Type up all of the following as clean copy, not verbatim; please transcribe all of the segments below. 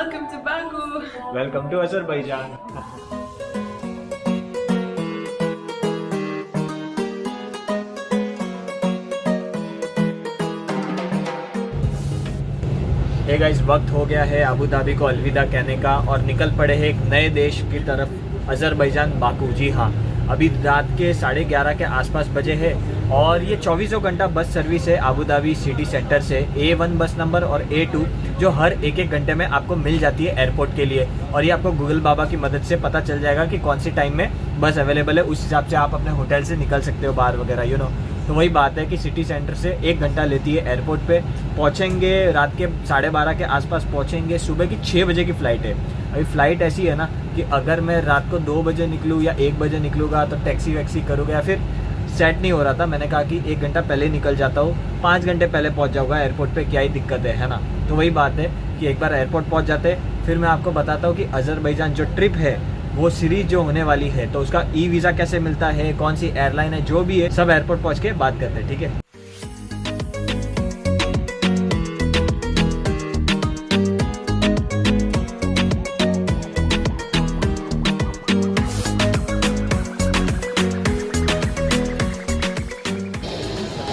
Welcome to Baku. Welcome to Azerbaijan. Hey guys, वक्त हो गया है अबू धाबी को अलविदा कहने का और निकल पड़े हैं एक नए देश की तरफ, अजरबैजान बाकू। जी हाँ, अभी रात के 11:30 के आसपास बजे है और ये 24 घंटा बस सर्विस है अबू धाबी सिटी सेंटर से। A1 बस नंबर और A2 जो हर एक घंटे में आपको मिल जाती है एयरपोर्ट के लिए, और ये आपको गूगल बाबा की मदद से पता चल जाएगा कि कौन सी टाइम में बस अवेलेबल है। उस हिसाब से आप अपने होटल से निकल सकते हो बाहर वगैरह तो वही बात है कि सिटी सेंटर से 1 घंटा लेती है एयरपोर्ट पे। पहुंचेंगे रात के 12:30 के आसपास पहुंचेंगे। सुबह की 6 बजे की फ़्लाइट है। अभी फ़्लाइट ऐसी है ना कि अगर मैं रात को 2 बजे निकलूँ या 1 बजे निकलूँगा तो टैक्सी वैक्सी करूँगा या फिर सेट नहीं हो रहा था। मैंने कहा कि 1 घंटा पहले निकल जाता हूँ, 5 घंटे पहले पहुँच जाऊँगा एयरपोर्ट पे, क्या ही दिक्कत है ना। तो वही बात है कि एक बार एयरपोर्ट पहुँच जाते फिर मैं आपको बताता हूँ कि अजरबैजान जो ट्रिप है वो सीरीज जो होने वाली है तो उसका ई वीज़ा कैसे मिलता है, कौन सी एयरलाइन है, जो भी है सब एयरपोर्ट पहुँच के बात करते हैं, ठीक है।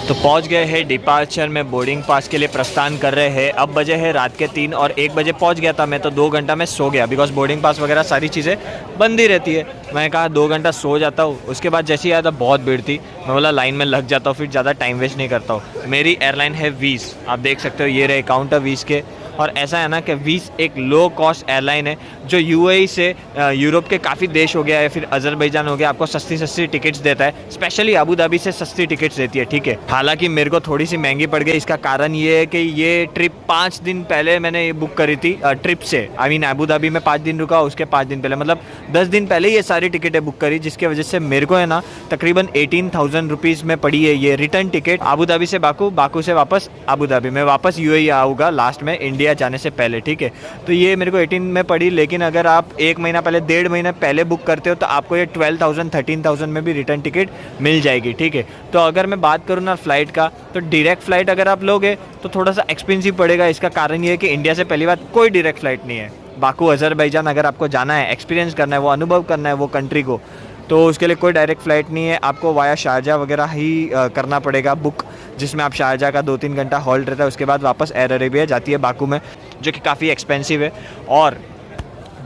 तो पहुंच गए हैं डिपार्चर में, बोर्डिंग पास के लिए प्रस्थान कर रहे हैं। अब बजे है रात के 3 और 1 बजे पहुंच गया था मैं, तो 2 घंटा में सो गया बिकॉज बोर्डिंग पास वगैरह सारी चीज़ें बंद ही रहती है। मैंने कहा 2 घंटा सो जाता हूँ। उसके बाद जैसे ही आया था बहुत भीड़ थी, मैं बोला लाइन में लग जाता हूँ, फिर ज़्यादा टाइम वेस्ट नहीं करता हूँ। मेरी एयरलाइन है वीज़, आप देख सकते हो ये रहे काउंटर वीज़ के। और ऐसा है ना कि वीज़ एक लो कॉस्ट एयरलाइन है जो यूएई से यूरोप के काफ़ी देश हो गया है, फिर अजरबैजान हो गया, आपको सस्ती टिकट्स देता है। स्पेशली अबू धाबी से सस्ती टिकट्स देती है, ठीक है। हालांकि मेरे को थोड़ी सी महंगी पड़ गई। इसका कारण ये है कि ये ट्रिप 5 दिन पहले मैंने ये बुक करी थी ट्रिप से। आई मीन अबू धाबी में 5 दिन रुका, उसके 5 दिन पहले मतलब 10 दिन पहले ये सारी टिकटें बुक करी, जिसकी वजह से मेरे को है ना तकरीबन 18,000 रुपीज़ में पड़ी है ये रिटर्न टिकट। अबू धाबी से बाकू, बाकू से वापस अबू धाबी, में वापस यूएई आऊँगा लास्ट में इंडिया जाने से पहले, ठीक है। तो ये मेरे को 18 में पड़ी, लेकिन अगर आप 1 महीना पहले, 1.5 महीना पहले बुक करते हो तो आपको ये 12,000 13,000 में भी रिटर्न टिकट मिल जाएगी, ठीक है। तो अगर मैं बात करूँ ना फ़्लाइट का, तो डायरेक्ट फ़्लाइट अगर आप लोगे तो थोड़ा सा एक्सपेंसिव पड़ेगा। इसका कारण ये है कि इंडिया से पहली बात कोई डायरेक्ट फ़्लाइट नहीं है बाकू अजरबैजान। अगर आपको जाना है, एक्सपीरियंस करना है, वो अनुभव करना है वो कंट्री को, तो उसके लिए कोई डायरेक्ट फ़्लाइट नहीं है। आपको वाया शारजा वगैरह ही करना पड़ेगा बुक, जिसमें आप शारजा का 2-3 घंटा हॉल्ट रहता है। उसके बाद वापस एयर अरेबिया जाती है बाकू में, जो कि काफ़ी एक्सपेंसिव है। और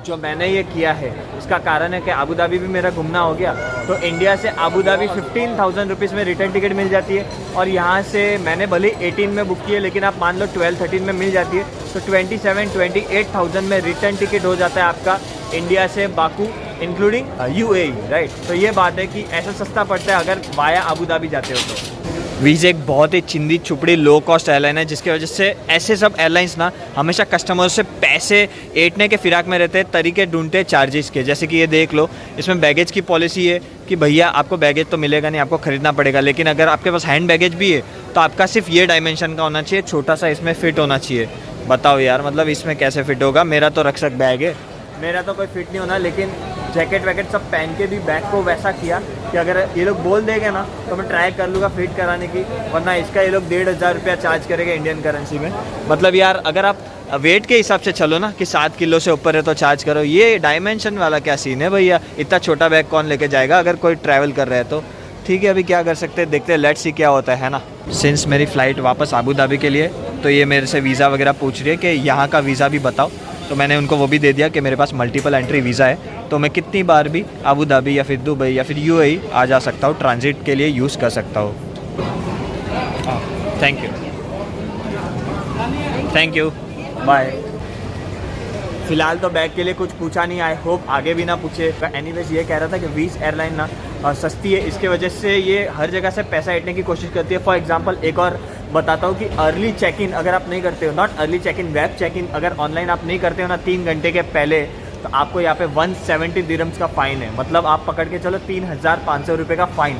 जो मैंने ये किया है इसका कारण है कि अबू धाबी भी मेरा घूमना हो गया, तो इंडिया से अबू धाबी 15,000 रुपीज़ में रिटर्न टिकट मिल जाती है। और यहाँ से मैंने भले 18 में बुक की है, लेकिन आप मान लो 12-13 में मिल जाती है, तो 27-28,000 में रिटर्न टिकट हो जाता है आपका इंडिया से बाकू इंक्लूडिंग यूएई, राइट। तो ये बात है कि ऐसा सस्ता पड़ता है अगर वाया अबू धाबी जाते हो तो। वीज़ एक बहुत ही चिंदी छुपड़ी लो कॉस्ट एयरलाइन है, जिसकी वजह से ऐसे सब एयरलाइंस ना हमेशा कस्टमर्स से पैसे ऐंठने के फिराक में रहते हैं, तरीके ढूंढते हैं चार्जेस के। जैसे कि ये देख लो, इसमें बैगेज की पॉलिसी है कि भैया आपको बैगेज तो मिलेगा नहीं, आपको ख़रीदना पड़ेगा। लेकिन अगर आपके पास हैंड बैगेज भी है तो आपका सिर्फ ये डायमेंशन का होना चाहिए, छोटा सा इसमें फ़िट होना चाहिए। बताओ यार, मतलब इसमें कैसे फ़िट होगा? मेरा तो रक्षक बैग है, मेरा तो कोई फिट नहीं होना। लेकिन जैकेट वैकेट सब पहन के भी बैग को वैसा किया कि अगर ये लोग बोल देंगे ना तो मैं ट्राई कर लूँगा फिट कराने की, वरना इसका ये लोग 1,500 रुपया चार्ज करेंगे इंडियन करेंसी में। मतलब यार, अगर आप वेट के हिसाब से चलो ना कि 7 किलो से ऊपर है तो चार्ज करो। ये डायमेंशन वाला क्या सीन है भैया? इतना छोटा बैग कौन लेके जाएगा अगर कोई ट्रैवल कर रहा है तो? ठीक है, अभी क्या कर सकते हैं, देखते हैं, लेट्स सी क्या होता है ना। सिंस मेरी फ़्लाइट वापस अबू धाबी के लिए, तो ये मेरे से वीज़ा वगैरह पूछ रही है कि यहाँ का वीज़ा भी बताओ। तो मैंने उनको वो भी दे दिया कि मेरे पास मल्टीपल एंट्री वीज़ा है, तो मैं कितनी बार भी अबू धाबी या फिर दुबई या फिर यूएई आ जा सकता हूँ, ट्रांजिट के लिए यूज़ कर सकता हूँ। Thank you, bye. फ़िलहाल तो बैग के लिए कुछ पूछा नहीं, आई होप आगे भी ना पूछे। एनीवेज ये कह रहा था कि वीज़ एयरलाइन ना सस्ती है, इसके वजह से ये हर जगह से पैसा ऐंठने की कोशिश करती है। फॉर एग्जांपल एक और बताता हूँ कि अर्ली चेक इन अगर आप नहीं करते हो, not early check in, web check in अगर ऑनलाइन आप नहीं करते हो ना 3 घंटे के पहले, तो आपको यहाँ पे 170 दिरहम्स का फ़ाइन है। मतलब आप पकड़ के चलो 3,500 रुपये का फ़ाइन।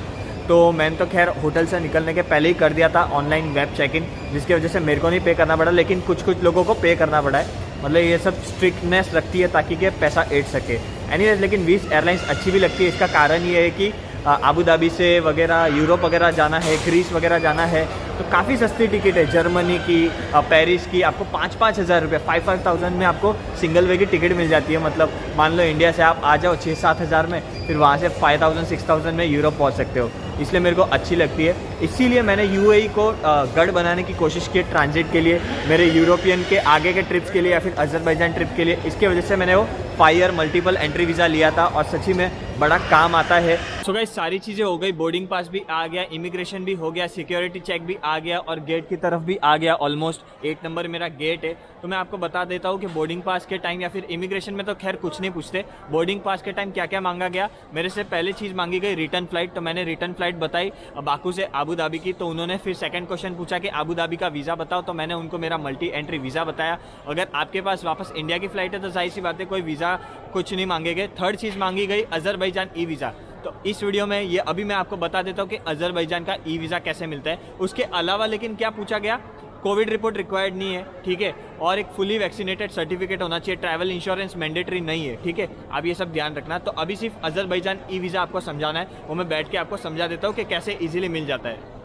तो मैंने तो खैर होटल से निकलने के पहले ही कर दिया था ऑनलाइन वेब चेक इन, जिसकी वजह से मेरे को नहीं पे करना पड़ा, लेकिन कुछ लोगों को पे करना पड़ा है। मतलब ये सब स्ट्रिक्टनेस रखती है ताकि कि पैसा ऐंठ सके। एनीवेज, लेकिन वीज़ एयरलाइंस अच्छी भी लगती है। इसका कारण ये है कि आबू धाबी से वगैरह यूरोप वगैरह जाना है, ग्रीस वगैरह जाना है, तो काफ़ी सस्ती टिकट है। जर्मनी की, पेरिस की आपको 5-5 हज़ार रुपये, 5,000 में आपको सिंगल वे की टिकट मिल जाती है। मतलब मान लो इंडिया से आप आ जाओ 6-7 हज़ार में, फिर वहाँ से 5,000-6,000 में यूरोप पहुँच सकते हो। इसलिए मेरे को अच्छी लगती है। इसीलिए मैंने यूएई को गढ़ बनाने की कोशिश की ट्रांजिट के लिए, मेरे यूरोपियन के आगे के ट्रिप्स के लिए या फिर अजरबैजान ट्रिप के लिए। इसके वजह से मैंने वो फायर मल्टीपल एंट्री वीज़ा लिया था और सच्ची में बड़ा काम आता है। सो गाइस सारी चीज़ें हो गई, बोर्डिंग पास भी आ गया, इमिग्रेशन भी हो गया, सिक्योरिटी चेक भी आ गया और गेट की तरफ भी आ गया। ऑलमोस्ट 8 नंबर मेरा गेट है। तो मैं आपको बता देता हूँ कि बोर्डिंग पास के टाइम या फिर इमिग्रेशन में तो खैर कुछ नहीं पूछते, बोर्डिंग पास के टाइम क्या क्या मांगा गया। मेरे से पहले चीज़ मांगी गई रिटर्न फ्लाइट, तो मैंने रिटर्न फ्लाइट बताई बाकू से आबू धाबी की। तो उन्होंने फिर सेकंड क्वेश्चन पूछा कि आबू धाबी का वीज़ा बताओ, तो मैंने उनको मेरा मल्टी एंट्री वीज़ा बताया। अगर आपके पास वापस इंडिया की फ़्लाइट है तो जाहिर सी बात है कोई वीज़ा कुछ नहीं मांगे गए। थर्ड चीज़ मांगी गई अजरबैजान ई वीज़ा। तो इस वीडियो में ये अभी मैं आपको बता देता हूँ कि अजरबैजान का ई वीज़ा कैसे मिलता है। उसके अलावा लेकिन क्या पूछा गया, कोविड रिपोर्ट रिक्वायर्ड नहीं है, ठीक है, और एक फुली वैक्सीनेटेड सर्टिफिकेट होना चाहिए, ट्रैवल इंश्योरेंस मैंडेटरी नहीं है, ठीक है। आप ये सब ध्यान रखना। तो अभी सिर्फ अजरबैजान ई वीज़ा आपको समझाना है, वो मैं बैठ के आपको समझा देता हूँ कि कैसे इजीली मिल जाता है।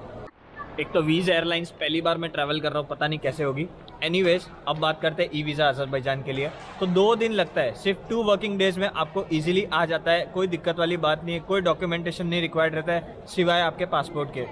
एक तो वीज़ एयरलाइंस पहली बार मैं ट्रैवल कर रहा हूँ, पता नहीं कैसे होगी। एनीवेज अब बात करते हैं ई वीज़ा अजरबैजान के लिए। तो 2 दिन लगता है, सिर्फ 2 वर्किंग डेज में आपको इजीली आ जाता है। कोई दिक्कत वाली बात नहीं है, कोई डॉक्यूमेंटेशन नहीं रिक्वायर्ड रहता है सिवाय आपके पासपोर्ट के।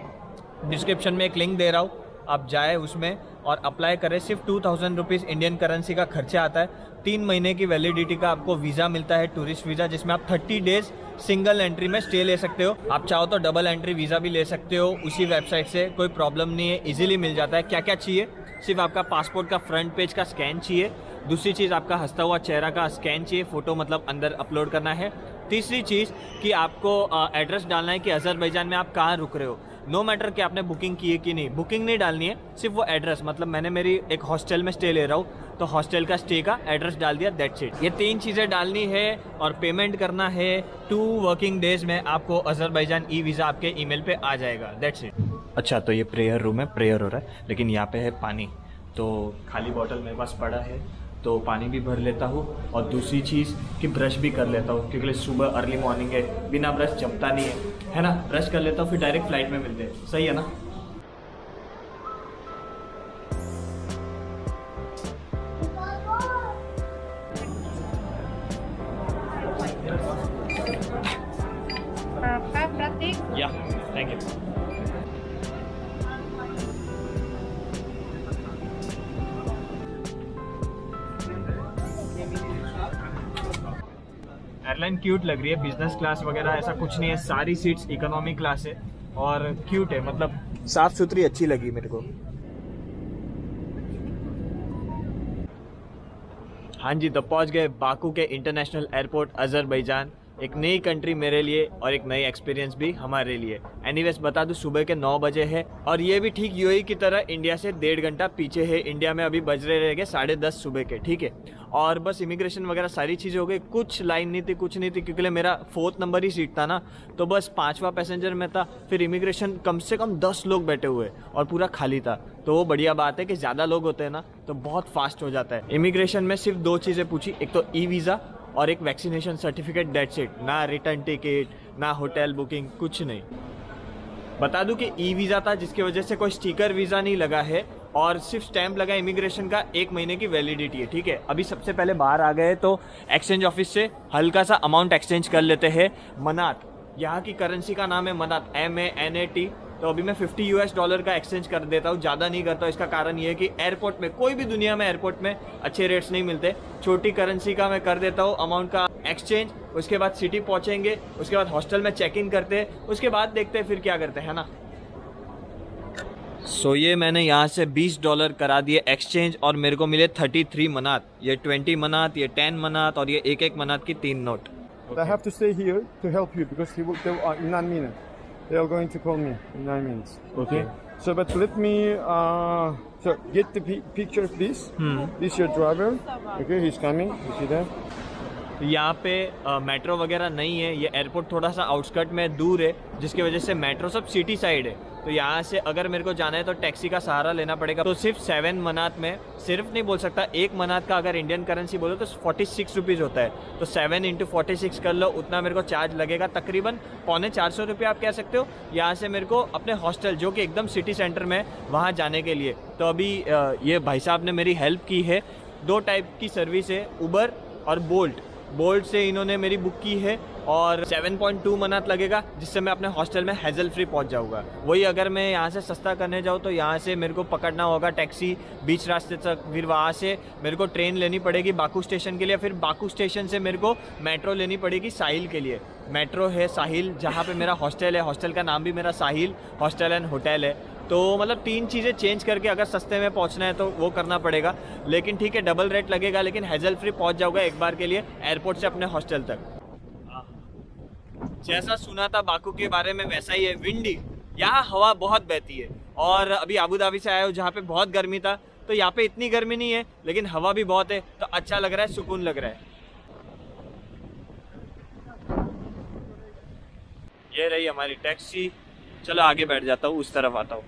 डिस्क्रिप्शन में एक लिंक दे रहा हूँ, आप जाए उसमें और अप्लाई करें। सिर्फ 2,000 रुपीज़ इंडियन करेंसी का खर्चा आता है। 3 महीने की वैलिडिटी का आपको वीज़ा मिलता है, टूरिस्ट वीज़ा, जिसमें आप 30 डेज सिंगल एंट्री में स्टे ले सकते हो। आप चाहो तो डबल एंट्री वीज़ा भी ले सकते हो उसी वेबसाइट से, कोई प्रॉब्लम नहीं है, इजीली मिल जाता है। क्या क्या चाहिए, सिर्फ आपका पासपोर्ट का फ्रंट पेज का स्कैन चाहिए। दूसरी चीज़ आपका हंसता हुआ चेहरा का स्कैन चाहिए, फ़ोटो मतलब अंदर अपलोड करना है। तीसरी चीज़ कि आपको एड्रेस डालना है कि अजरबैजान में आप कहाँ रुक रहे हो। नो मैटर कि आपने बुकिंग की है कि नहीं, बुकिंग नहीं डालनी है, सिर्फ वो एड्रेस, मतलब मैंने मेरी एक हॉस्टल में स्टे ले रहा हूँ तो हॉस्टल का स्टे का एड्रेस डाल दिया, दैट्स इट। ये 3 चीज़ें डालनी है और पेमेंट करना है। 2 वर्किंग डेज में आपको अजरबैजान ई वीज़ा आपके ईमेल पे आ जाएगा, दैट्स इट। अच्छा, तो ये प्रेयर रूम है, प्रेयर हो रहा है, लेकिन यहाँ पे है पानी, तो खाली बॉटल मेरे पास पड़ा है तो पानी भी भर लेता हूँ। और दूसरी चीज़ कि ब्रश भी कर लेता हूँ, क्योंकि सुबह अर्ली मॉर्निंग है, बिना ब्रश जमता नहीं है ना। ब्रश कर लेता हूँ, फिर डायरेक्ट फ्लाइट में मिलते हैं, सही है ना। या थैंक यू। एयरलाइन क्यूट लग रही है, बिजनेस क्लास वगैरह ऐसा कुछ नहीं है, सारी सीट्स इकोनॉमी क्लास है और क्यूट है, मतलब साफ सुथरी अच्छी लगी मेरे को। हाँ जी, तो पहुंच गए बाकू के इंटरनेशनल एयरपोर्ट अजरबैजान। एक नई कंट्री मेरे लिए और एक नई एक्सपीरियंस भी हमारे लिए। एनीवेज बता दूं, सुबह के 9 बजे है और ये भी ठीक यूएई की तरह इंडिया से 1.5 घंटा पीछे है। इंडिया में अभी बज रहे गए 10:30 सुबह के, ठीक है। और बस इमिग्रेशन वगैरह सारी चीज़ें हो गई, कुछ लाइन नहीं थी, कुछ नहीं थी, क्योंकि मेरा 4th नंबर ही सीट था ना, तो बस 5वां पैसेंजर में था। फिर इमिग्रेशन कम से कम 10 लोग बैठे हुए और पूरा खाली था, तो वो बढ़िया बात है कि ज़्यादा लोग होते हैं ना तो बहुत फास्ट हो जाता है। इमिग्रेशन में सिर्फ 2 चीज़ें पूछी, एक तो ई वीज़ा और एक वैक्सीनेशन सर्टिफिकेट, दैट्स इट। ना रिटर्न टिकट, ना होटल बुकिंग, कुछ नहीं। बता दूं कि ई वीज़ा था, जिसकी वजह से कोई स्टिकर वीज़ा नहीं लगा है और सिर्फ स्टैंप लगा इमिग्रेशन का, 1 महीने की वैलिडिटी है, ठीक है। अभी सबसे पहले बाहर आ गए तो एक्सचेंज ऑफिस से हल्का सा अमाउंट एक्सचेंज कर लेते हैं। मनात, यहाँ की करेंसी का नाम है मनात, MANAT। तो अभी मैं $50 का एक्सचेंज कर देता हूँ, ज़्यादा नहीं करता। इसका कारण ये है कि एयरपोर्ट में, कोई भी दुनिया में एयरपोर्ट में अच्छे रेट्स नहीं मिलते। छोटी करेंसी का मैं कर देता हूँ अमाउंट का एक्सचेंज। उसके बाद सिटी पहुँचेंगे, उसके बाद हॉस्टल में चेक इन करते हैं, उसके बाद देखते हैं फिर क्या करते हैं ना। सो ये मैंने यहाँ से $20 करा दिए एक्सचेंज और मेरे को मिले 33 मनात। ये 20 मनात, ये 10 मनात और ये एक मनात की 3 note. I have to stay here to help you because in 9 minutes. They are going to call me in 9 minutes. Okay. So, but let me so get the picture of this. This is your driver. Okay, he's coming. You see that? तो यहाँ पे metro वगैरह नहीं है, ये airport थोड़ा सा outskirt में दूर है, जिसकी वजह से मेट्रो सब सिटी साइड है। तो यहाँ से अगर मेरे को जाना है तो टैक्सी का सहारा लेना पड़ेगा। तो सिर्फ 7 मनात में, सिर्फ नहीं बोल सकता, 1 मनात का अगर इंडियन करेंसी बोलो तो 46 रुपीज़ होता है। तो 7 × 46 कर लो, उतना मेरे को चार्ज लगेगा, तकरीबन 450 रुपये आप कह सकते हो, यहाँ से मेरे को अपने हॉस्टल जो कि एकदम सिटी सेंटर में वहाँ जाने के लिए। तो अभी ये भाई साहब ने मेरी हेल्प की है। 2 टाइप की सर्विस है, उबर और बोल्ट से इन्होंने मेरी बुक की है और 7.2 मनात लगेगा, जिससे मैं अपने हॉस्टल में हैजल फ्री पहुंच जाऊंगा। वही अगर मैं यहाँ से सस्ता करने जाऊँ तो यहाँ से मेरे को पकड़ना होगा टैक्सी बीच रास्ते तक, फिर वहाँ से मेरे को ट्रेन लेनी पड़ेगी बाकू स्टेशन के लिए, फिर बाकू स्टेशन से मेरे को मेट्रो लेनी पड़ेगी साहिल के लिए। मेट्रो है साहिल, जहाँ पे मेरा हॉस्टल है, हॉस्टल का नाम भी मेरा साहिल हॉस्टल एंड होटल है। तो मतलब 3 चीज़ें चेंज करके अगर सस्ते में पहुंचना है तो वो करना पड़ेगा, लेकिन ठीक है डबल रेट लगेगा, लेकिन हैजल फ्री पहुंच जाऊंगा एक बार के लिए एयरपोर्ट से अपने हॉस्टल तक। जैसा सुना था बाकू के बारे में वैसा ही है, विंडी, यहाँ हवा बहुत बहती है। और अभी अबू धाबी से आया हूँ जहाँ पे बहुत गर्मी था, तो यहाँ पे इतनी गर्मी नहीं है, लेकिन हवा भी बहुत है, तो अच्छा लग रहा है, सुकून लग रहा है। ये रही हमारी टैक्सी, चलो आगे बैठ जाता हूँ, उस तरफ आता हूँ।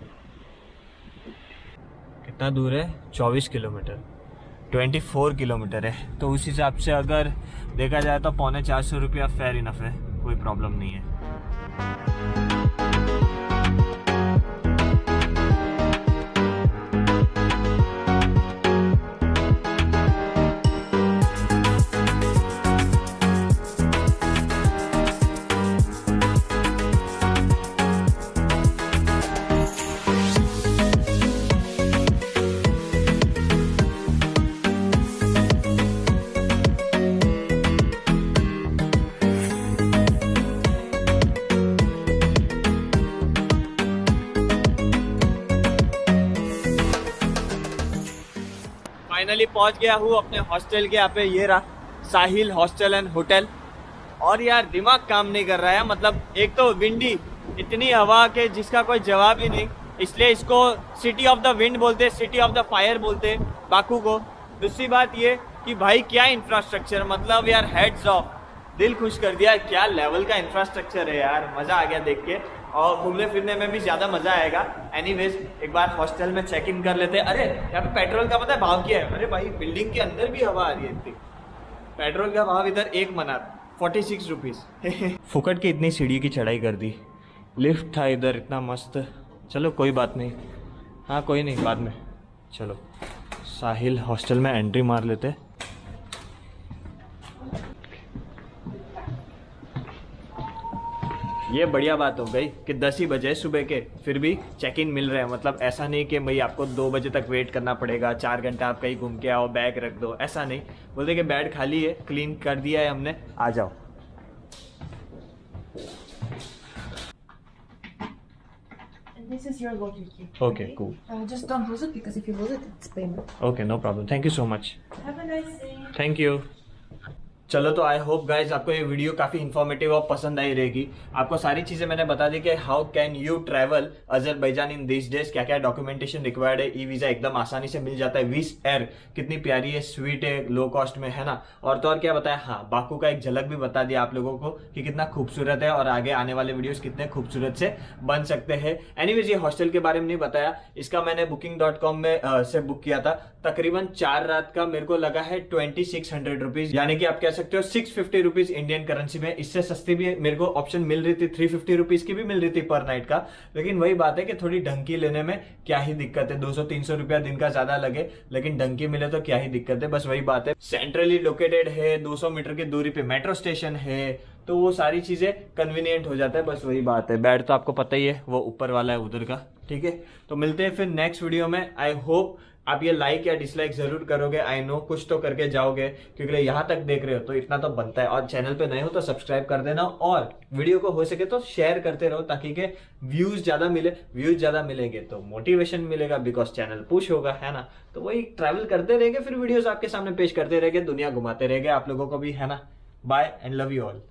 कितना दूर है? 24 किलोमीटर, 24 किलोमीटर है। तो उस हिसाब से अगर देखा जाए तो 450 रुपया फेयर इनफ है, कोई प्रॉब्लम नहीं है। फाइनली पहुंच गया हूँ अपने हॉस्टल के यहाँ पे, ये रहा साहिल हॉस्टल एंड होटल। और यार दिमाग काम नहीं कर रहा है, मतलब एक तो विंडी, इतनी हवा के जिसका कोई जवाब ही नहीं, इसलिए इसको सिटी ऑफ द विंड बोलते, सिटी ऑफ द फायर बोलते बाकू को। दूसरी बात ये कि भाई क्या इंफ्रास्ट्रक्चर, मतलब यार हेड्स ऑफ, दिल खुश कर दिया, क्या लेवल का इंफ्रास्ट्रक्चर है यार, मज़ा आ गया देख के, और घूमने फिरने में भी ज़्यादा मज़ा आएगा। एनीवेज एक बार हॉस्टल में चेक इन कर लेते हैं। अरे यहाँ पे पेट्रोल का पता है भाव क्या है? अरे भाई बिल्डिंग के अंदर भी हवा आ रही है इतनी। पेट्रोल का भाव इधर 1 मनात 46 रुपीज़। फुकट की इतनी सीढ़ी की चढ़ाई कर दी, लिफ्ट था इधर इतना मस्त। चलो कोई बात नहीं, हाँ कोई नहीं, बाद में। चलो साहिल हॉस्टल में एंट्री मार लेते। ये बढ़िया बात हो गई कि 10 ही बजे सुबह के, फिर भी चेक इन मिल रहे हैं। मतलब ऐसा नहीं कि भाई आपको 2 बजे तक वेट करना पड़ेगा, 4 घंटा आप कहीं घूम के आओ, बैग रख दो, ऐसा नहीं। बोलते कि बेड खाली है, क्लीन कर दिया है हमने, आ जाओ। This is your lottery key. Okay, cool. Just don't lose it, because if you lose it, it's payment. Okay, no problem. Thank you so much. Have a nice day. Thank you. चलो तो I hope guys आपको ये video काफ़ी informative और पसंद आई रहेगी। आपको सारी चीज़ें मैंने बता दी कि how can you travel Azerbaijan in this days, क्या क्या डॉक्यूमेंटेशन रिक्वायर्ड है। ई वीज़ा एकदम आसानी से मिल जाता है। विज़ एयर कितनी प्यारी है, स्वीट है, लो कॉस्ट में, है ना। और तो और क्या बताया, हाँ बाकू का एक झलक भी बता दिया आप लोगों को कि कितना खूबसूरत है और आगे आने वाले वीडियोज़ कितने खूबसूरत से बन सकते हैं। एनीवेज ये हॉस्टल के बारे में नहीं बताया, इसका मैंने booking.com में से बुक किया था। तकरीबन 4 रात का मेरे को लगा है 2600 रुपीज़, यानी कि आप कह सकते हो 650 रुपीज इंडियन करेंसी में। इससे सस्ती भी मेरे को ऑप्शन मिल रही थी, 350 रुपीज की भी मिल रही थी पर नाइट का। लेकिन वही बात है कि थोड़ी ढंग की लेने में क्या ही दिक्कत है, 200-300 रुपया दिन का ज्यादा लगे लेकिन ढंग की मिले तो क्या ही दिक्कत है। बस वही बात है, सेंट्रली लोकेटेड है, 200 मीटर की दूरी पे मेट्रो स्टेशन है, तो वो सारी चीजें कन्वीनियंट हो जाता है। बस वही बात है, बेड तो आपको पता ही है वो ऊपर वाला है उधर का, ठीक है। तो मिलते हैं फिर नेक्स्ट वीडियो में। आई होप आप ये लाइक या डिसलाइक जरूर करोगे, आई नो कुछ तो करके जाओगे, क्योंकि यहाँ तक देख रहे हो तो इतना तो बनता है। और चैनल पे नए हो तो सब्सक्राइब कर देना, और वीडियो को हो सके तो शेयर करते रहो, ताकि के व्यूज ज्यादा मिले। व्यूज ज्यादा मिलेंगे तो मोटिवेशन मिलेगा, बिकॉज चैनल पुश होगा, है ना। तो वही ट्रैवल करते रहेंगे, फिर वीडियोज आपके सामने पेश करते रहेंगे, दुनिया घुमाते रहेंगे आप लोगों को भी, है ना। Bye and love you all.